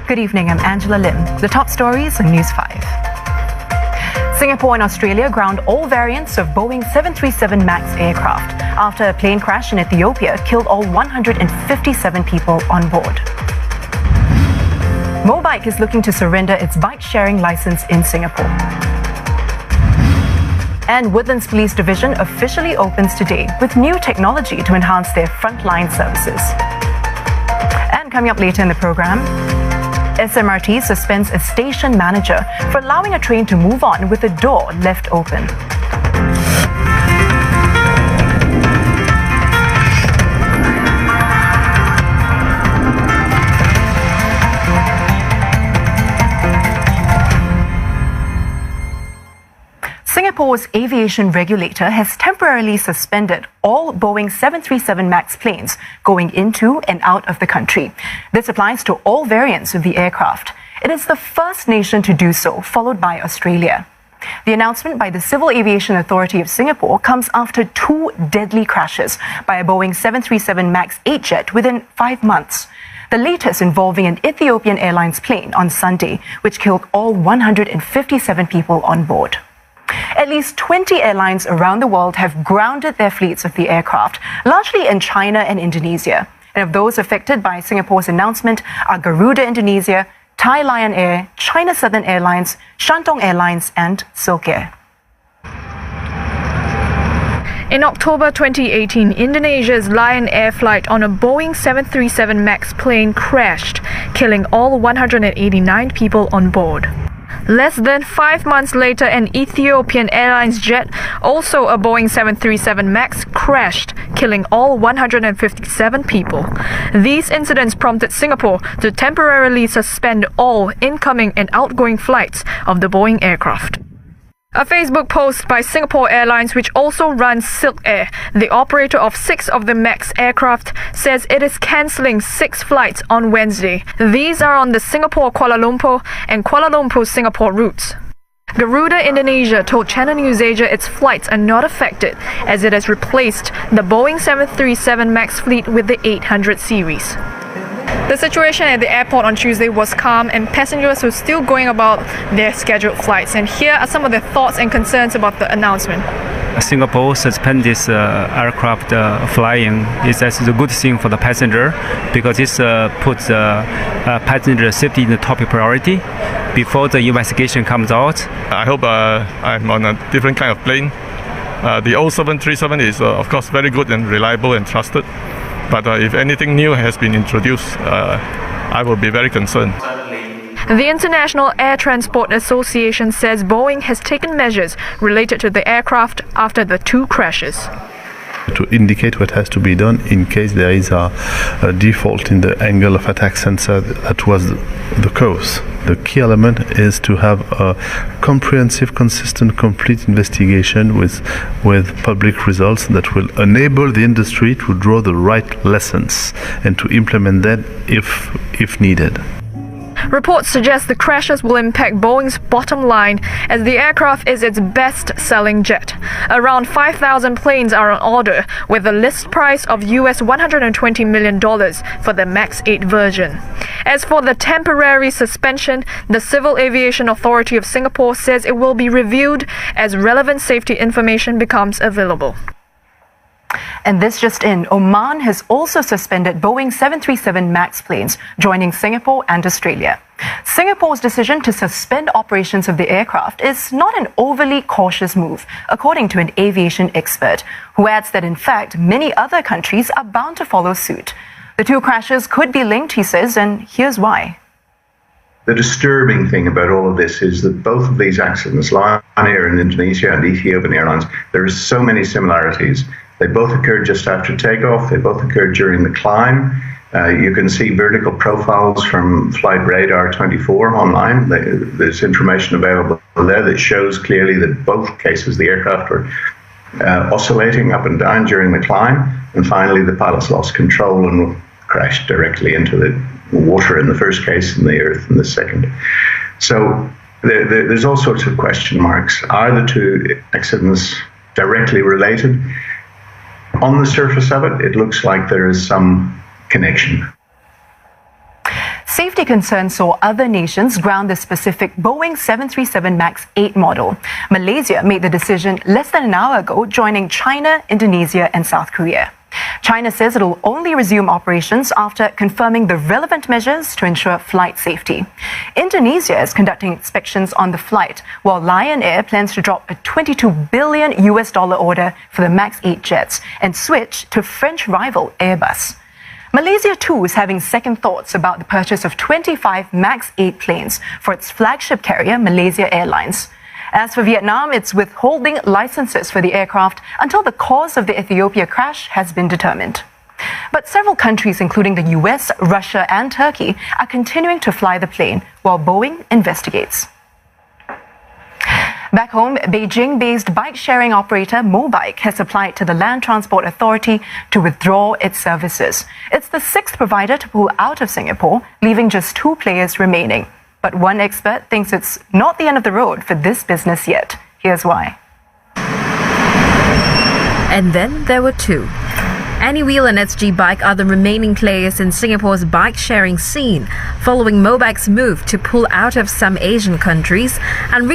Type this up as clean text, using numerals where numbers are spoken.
Good evening, I'm Angela Lim. The top stories on News 5. Singapore and Australia ground all variants of Boeing 737 MAX aircraft after a plane crash in Ethiopia killed all 157 people on board. Mobike is looking to surrender its bike-sharing license in Singapore. And Woodlands Police Division officially opens today with new technology to enhance their frontline services. And coming up later in the program, SMRT suspends a station manager for allowing a train to move on with the door left open. Singapore's aviation regulator has temporarily suspended all Boeing 737 MAX planes going into and out of the country. This applies to all variants of the aircraft. It is the first nation to do so, followed by Australia. The announcement by the Civil Aviation Authority of Singapore comes after 2 deadly crashes by a Boeing 737 MAX 8 jet within 5 months. The latest involving an Ethiopian Airlines plane on Sunday, which killed all 157 people on board. At least 20 airlines around the world have grounded their fleets of the aircraft, largely in China and Indonesia. And of those affected by Singapore's announcement are Garuda Indonesia, Thai Lion Air, China Southern Airlines, Shandong Airlines and CINQ Air. In October 2018, Indonesia's Lion Air flight on a Boeing 737 MAX plane crashed, killing all 189 people on board. Less than 5 months later, an Ethiopian Airlines jet, also a Boeing 737 MAX, crashed, killing all 157 people. These incidents prompted Singapore to temporarily suspend all incoming and outgoing flights of the Boeing aircraft. A Facebook post by Singapore Airlines, which also runs CINQ Air, the operator of 6 of the MAX aircraft, says it is cancelling 6 flights on Wednesday. These are on the Singapore-Kuala Lumpur and Kuala Lumpur-Singapore routes. Garuda Indonesia told Channel News Asia its flights are not affected as it has replaced the Boeing 737 MAX fleet with the 800 series. The situation at the airport on Tuesday was calm and passengers were still going about their scheduled flights. And here are some of their thoughts and concerns about the announcement. Singapore suspend this aircraft flying is a good thing for the passenger because this puts passenger safety in the top priority before the investigation comes out. I hope I'm on a different kind of plane. The old 737 is of course very good and reliable and trusted. But if anything new has been introduced, I will be very concerned. The International Air Transport Association says Boeing has taken measures related to the aircraft after the 2 crashes. To indicate what has to be done in case there is a default in the angle of attack sensor that was the cause. The key element is to have a comprehensive, consistent, complete investigation with public results that will enable the industry to draw the right lessons and to implement that if needed. Reports suggest the crashes will impact Boeing's bottom line as the aircraft is its best-selling jet. Around 5,000 planes are on order with a list price of US $120 million for the MAX 8 version. As for the temporary suspension, the Civil Aviation Authority of Singapore says it will be reviewed as relevant safety information becomes available. And this just in, Oman has also suspended Boeing 737 MAX planes, joining Singapore and Australia. Singapore's decision to suspend operations of the aircraft is not an overly cautious move, according to an aviation expert, who adds that in fact many other countries are bound to follow suit. The 2 crashes could be linked, he says, and here's why. The disturbing thing about all of this is that both of these accidents, Lion Air in Indonesia and Ethiopian Airlines, there are so many similarities. They both occurred just after takeoff. They both occurred during the climb. You can see vertical profiles from Flight Radar 24 online. There's information available there that shows clearly that both cases the aircraft were oscillating up and down during the climb, and finally the pilots lost control and crashed directly into the water in the first case and the earth in the second. So there's all sorts of question marks. Are the two accidents directly related? On the surface of it, it looks like there is some connection. Safety concerns saw other nations ground the specific Boeing 737 MAX 8 model. Malaysia made the decision less than an hour ago, joining China, Indonesia and South Korea. China says it will only resume operations after confirming the relevant measures to ensure flight safety. Indonesia is conducting inspections on the flight, while Lion Air plans to drop a $22 billion order for the MAX 8 jets and switch to French rival Airbus. Malaysia too is having second thoughts about the purchase of 25 MAX 8 planes for its flagship carrier, Malaysia Airlines. As for Vietnam, it's withholding licenses for the aircraft until the cause of the Ethiopia crash has been determined. But several countries, including the US, Russia and Turkey, are continuing to fly the plane while Boeing investigates. Back home, Beijing-based bike-sharing operator Mobike has applied to the Land Transport Authority to withdraw its services. It's the sixth provider to pull out of Singapore, leaving just two players remaining. But one expert thinks it's not the end of the road for this business yet. Here's why. And then there were two. Anywheel and SG Bike are the remaining players in Singapore's bike-sharing scene, following Mobike's move to pull out of some Asian countries and